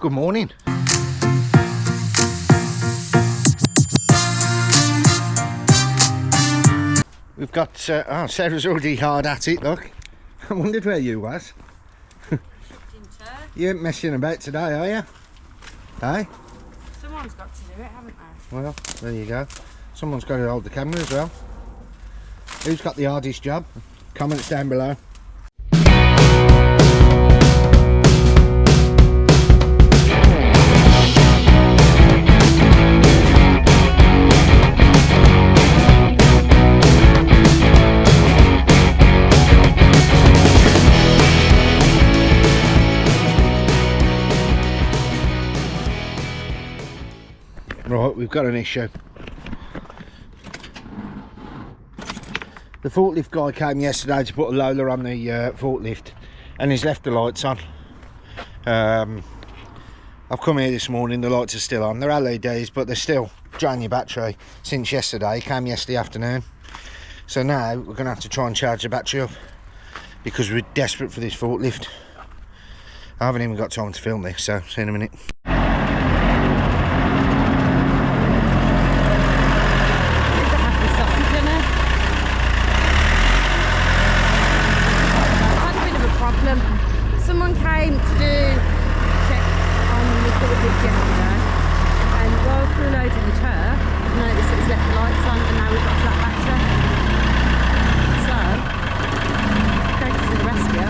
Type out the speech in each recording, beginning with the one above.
Good morning. We've got, Sarah's already hard at it, look. I wondered where you was. You ain't messing about today, are you? Hey? Someone's got to do it, haven't they? Well, there you go. Someone's got to hold the camera as well. Who's got the hardest job? Comments down below. Right, we've got an issue. The forklift guy came yesterday to put a loader on the forklift and he's left the lights on. I've come here this morning, the lights are still on. They're LEDs, but they're still drain your battery since yesterday. He came yesterday afternoon. So now we're going to have to try and charge the battery up because we're desperate for this forklift. I haven't even got time to film this, so see you in a minute. Someone came to do checks on the forklift yesterday, and whilst we were loading the turf, I noticed it's left the lights on, and now we've got a flat battery. So, going to the rescue.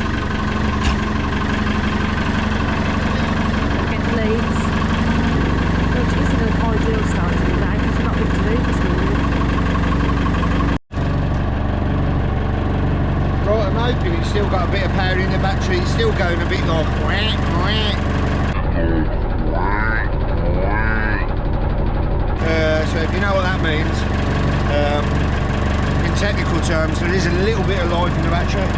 Get the leads. Which isn't an ideal start to the day because we've got a bit to do this morning. Right, I'm hoping it's still got a bit of power in the battery. It's still going a bit like whack, whack. So if you know what that means, in technical terms, there is a little bit of life in the battery.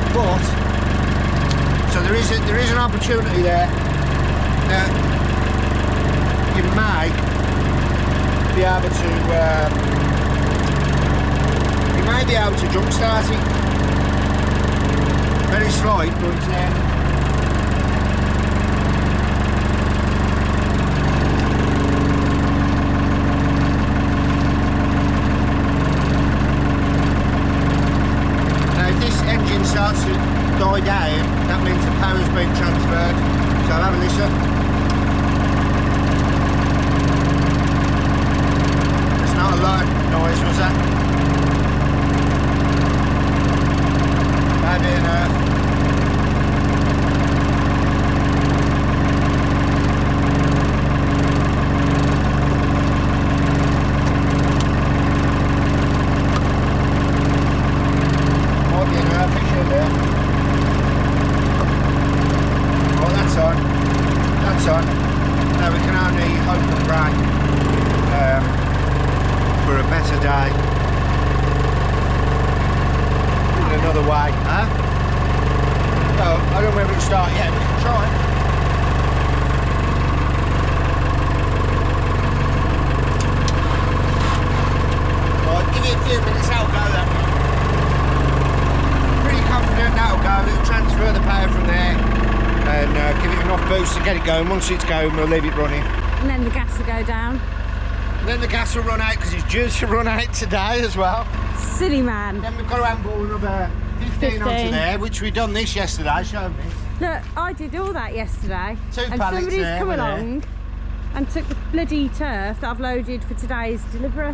But so there is an opportunity there that you may be able to jump start it. Very slight, but it's there. Now if this engine starts to die down, that means the power's been transferred. So have a listen. It's not a lot of noise, was that? That's on. Now we can only hope and pray for a better day in another way, huh? No, I don't know whether to start yet, we can try. Right, give it a few minutes, that'll go then. Pretty confident that'll go, it'll transfer the power from there and give it enough boost to get it going. Once it's going, we'll leave it running. And then the gas will go down. And then the gas will run out because it's due to run out today as well. Silly man. Then we've got to handball another 15 onto there, which we done this yesterday, show me. Look, I did all that yesterday. Two and pallets somebody's there, come along and took the bloody turf that I've loaded for today's delivery.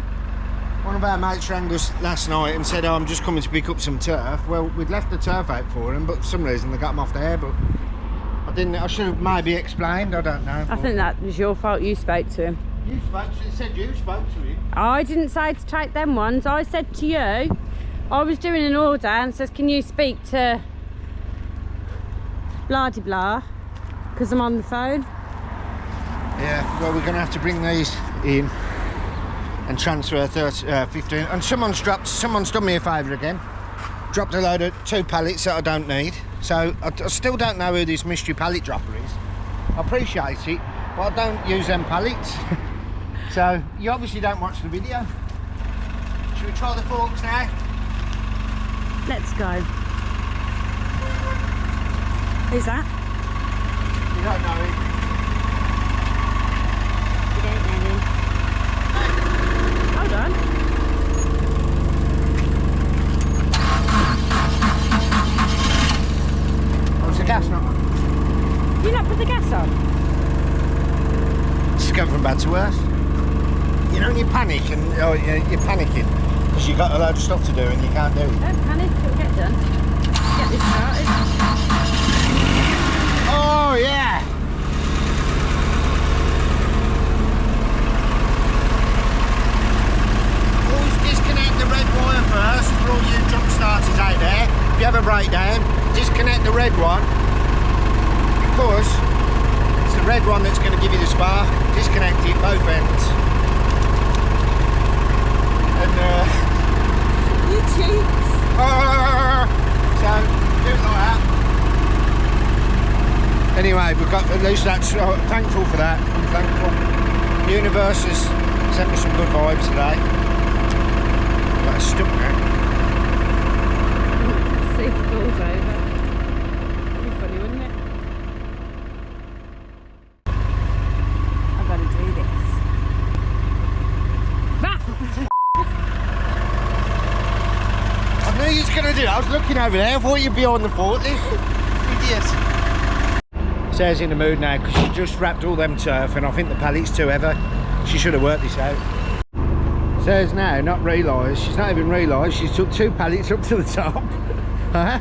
One of our mates rang us last night and said, oh, I'm just coming to pick up some turf. Well, we'd left the turf out for them, but for some reason they got them off there, but I should have maybe explained, I don't know. I think that was your fault, you spoke to him. You spoke to him, it said you spoke to him. I didn't say to take them ones, I said to you, I was doing an order and says, can you speak to blah-de-blah, because I'm on the phone. Yeah, well, we're going to have to bring these in and transfer 15. And someone's done me a favour again. Dropped a load of 2 pallets that I don't need. So I still don't know who this mystery pallet dropper is. I appreciate it, but I don't use them pallets. So you obviously don't watch the video. Should we try the forks now? Let's go. Who's that? You don't know, You not put the gas on? It's going from bad to worse. You know when you panic and you're panicking because you've got a load of stuff to do and you can't do it. Don't panic, it'll get done. Let's get this started. Oh yeah! Always disconnect the red wire first for all you jump starters out there. If you have a breakdown, disconnect the red one because it's the red one that's going to give you the spark. Disconnect it both ends. And You cheats! so do it like that. Anyway, we've got at least that's thankful for that. I'm thankful. The universe has sent me some good vibes today. But it's stuck now. See if it falls over. That'd be funny, wouldn't it? I've got to do this. I knew you was going to do it. I was looking over there. I thought you'd be on the forklift. Idiot. Sarah's in the mood now because she just wrapped all them turf and I think the pallet's too heavy. She should have worked this out. Sarah's now not realised, she's not even realised she's took 2 pallets up to the top. Huh?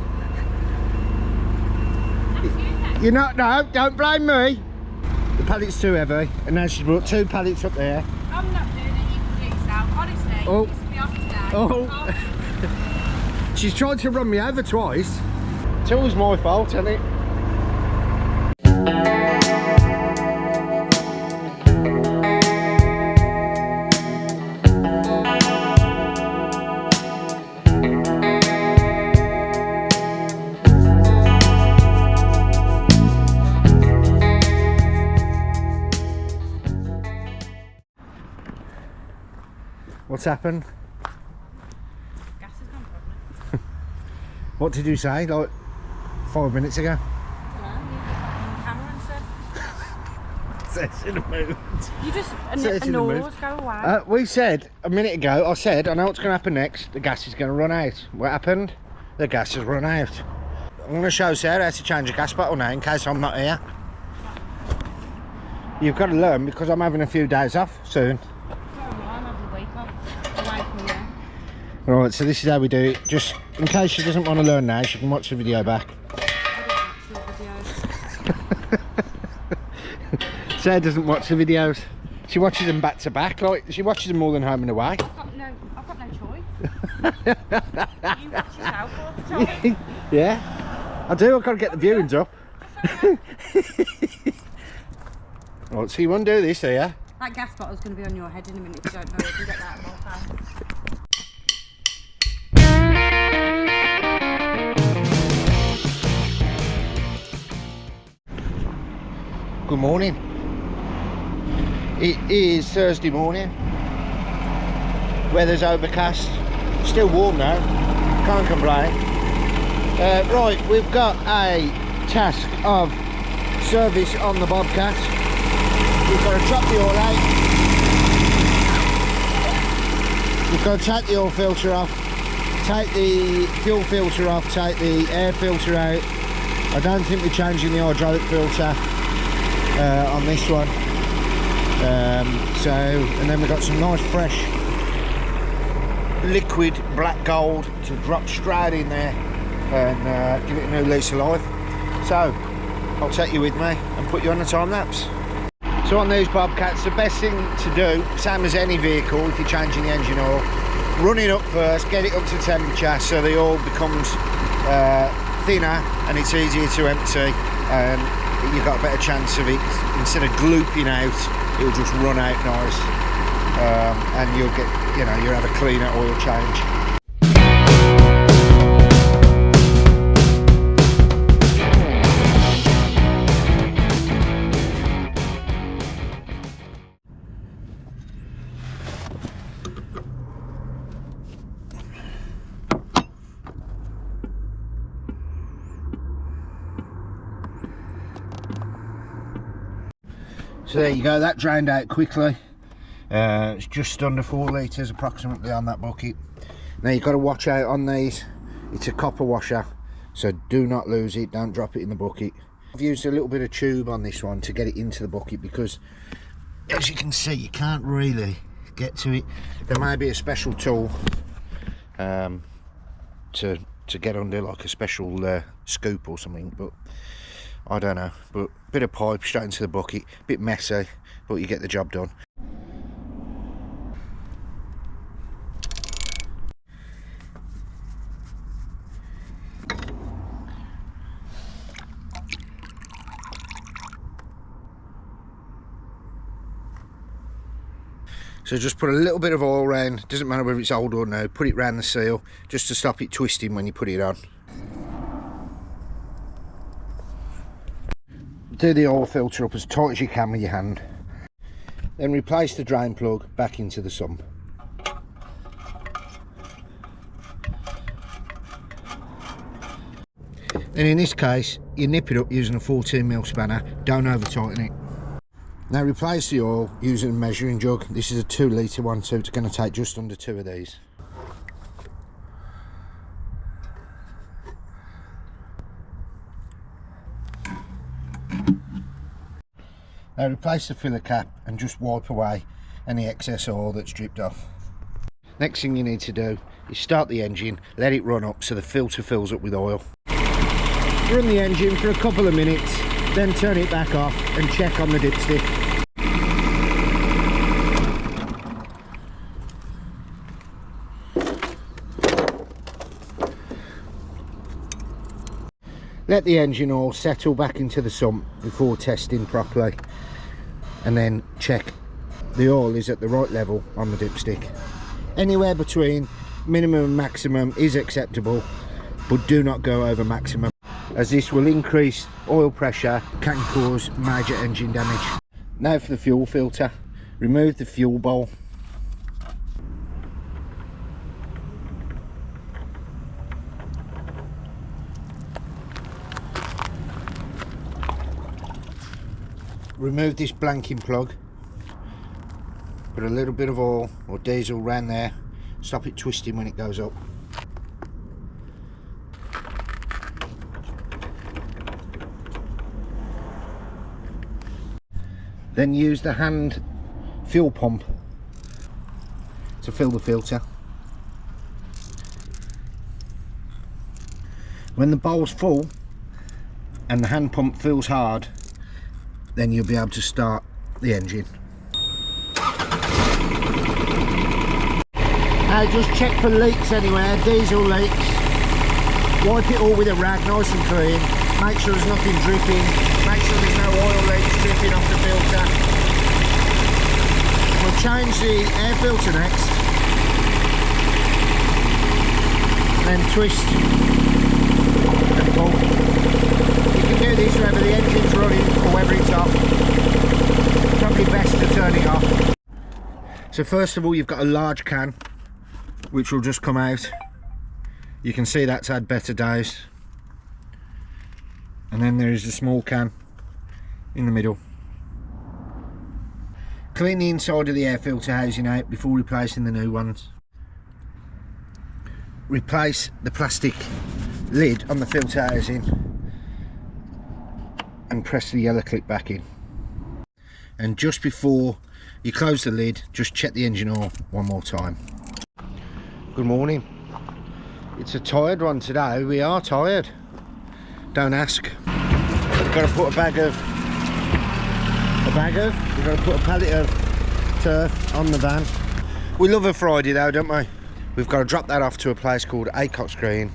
You're not, no, don't blame me. The pallet's too heavy and now she's brought 2 pallets up there. I'm not doing it, you can do it yourself. Honestly, Oh. it pissed me off today. Oh. She's tried to run me over twice. It's always my fault, isn't it? What's happened? Gas has gone problem. What did you say, like 5 minutes ago? Camera and stuff. Says in a mood. You just Says in the mood. annoys, go away. We said a minute ago, I said, I know what's going to happen next. The gas is going to run out. What happened? The gas has run out. I'm going to show Sarah how to change a gas bottle now in case I'm not here. You've got to learn because I'm having a few days off soon. Right, so this is how we do it. Just in case she doesn't want to learn now, she can watch the video back. Sarah doesn't watch the videos. She watches them back to back. Like she watches them more than Home and Away. I've got no choice. You watch yourself all the time. Yeah, I do. I've got to get the viewings up. Right, so you want to do this here? That gas bottle's going to be on your head in a minute if you don't know if you get that more time. Good morning. It is Thursday morning. Weather's overcast. Still warm now. Can't complain. Right, we've got a task of service on the Bobcat. We've got to drop the oil out. We've got to take the oil filter off, take the fuel filter off, take the air filter out. I don't think we're changing the hydraulic filter on this one. And then we've got some nice fresh liquid black gold to drop straight in there and give it a new lease of life. So I'll take you with me and put you on the time lapse. So on these Bobcats, the best thing to do, same as any vehicle if you're changing the engine oil, run it up first, get it up to temperature so the oil becomes thinner and it's easier to empty, and you've got a better chance of it, instead of glooping out, it'll just run out nice, and you'll get, you'll have a cleaner oil change. So there you go, that drained out quickly. It's just under 4 litres approximately on that bucket. Now you've got to watch out on these. It's a copper washer, so do not lose it, don't drop it in the bucket. I've used a little bit of tube on this one to get it into the bucket because, as you can see, you can't really get to it. There may be a special tool to get under, like a special scoop or something, but I don't know. But bit of pipe straight into the bucket, bit messy, but you get the job done. So just put a little bit of oil around, doesn't matter whether it's old or new, put it round the seal just to stop it twisting when you put it on. Do the oil filter up as tight as you can with your hand. Then replace the drain plug back into the sump. And in this case, you nip it up using a 14mm spanner, don't over tighten it. Now replace the oil using a measuring jug. This is a 2 litre one, so it's going to take just under 2 of these. Now replace the filler cap and just wipe away any excess oil that's dripped off. Next thing you need to do is start the engine, let it run up so the filter fills up with oil. Run the engine for a couple of minutes, then turn it back off and check on the dipstick. Let the engine oil settle back into the sump before testing properly, and then check the oil is at the right level on the dipstick. Anywhere between minimum and maximum is acceptable, but do not go over maximum, as this will increase oil pressure, can cause major engine damage. Now for the fuel filter. Remove the fuel bowl. Remove this blanking plug, put a little bit of oil or diesel around there, stop it twisting when it goes up. Then use the hand fuel pump to fill the filter. When the bowl's full and the hand pump feels hard, then you'll be able to start the engine. Now just check for leaks anywhere, diesel leaks. Wipe it all with a rag, nice and clean. Make sure there's nothing dripping. Make sure there's no oil leaks dripping off the filter. We'll change the air filter next. Then twist and pull. You can do this whether the engine's running or whether it's off. Probably best to turn it off. So first of all, you've got a large can which will just come out. You can see that's had better days. And then there is a small can in the middle. Clean the inside of the air filter housing out before replacing the new ones. Replace the plastic lid on the filter housing and press the yellow clip back in. And just before you close the lid, just check the engine oil one more time. Good morning. It's a tired one today. We are tired. Don't ask. We've got to put we've got to put a pallet of turf on the van. We love a Friday though, don't we? We've got to drop that off to a place called Acots Green.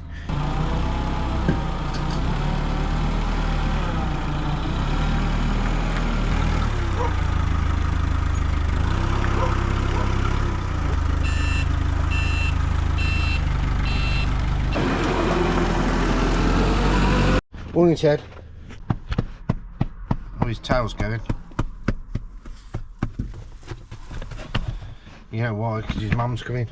Morning, Ted. Oh, his tail's going. You know why? Because his mum's coming.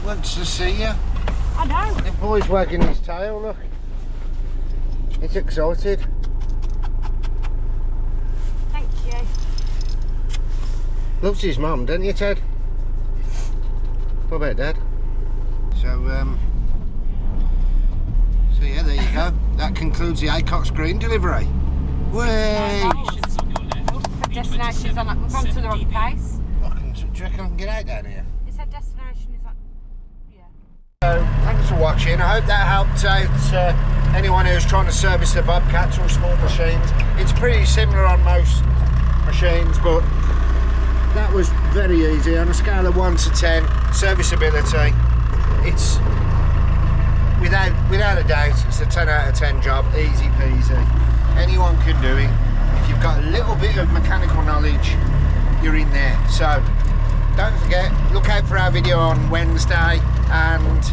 wants to see you. I know. The boy's wagging his tail, look. He's excited. Thank you. Loves his mum, doesn't you, Ted? What about Dad? So yeah, there you go. That concludes the Acox Green delivery. Way! Destination's on. We've gone to the wrong place. Do you reckon I can get out down here? It said destination is on. Yeah. So, thanks for watching. I hope that helped out anyone who's trying to service the Bobcats or small machines. It's pretty similar on most machines, but that was very easy. On a scale of 1 to 10, serviceability, it's without a doubt, it's a 10 out of 10 job, easy peasy. Anyone can do it. If you've got a little bit of mechanical knowledge, you're in there. So don't forget, look out for our video on Wednesday and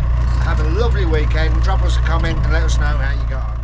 have a lovely weekend. Drop us a comment and let us know how you got on.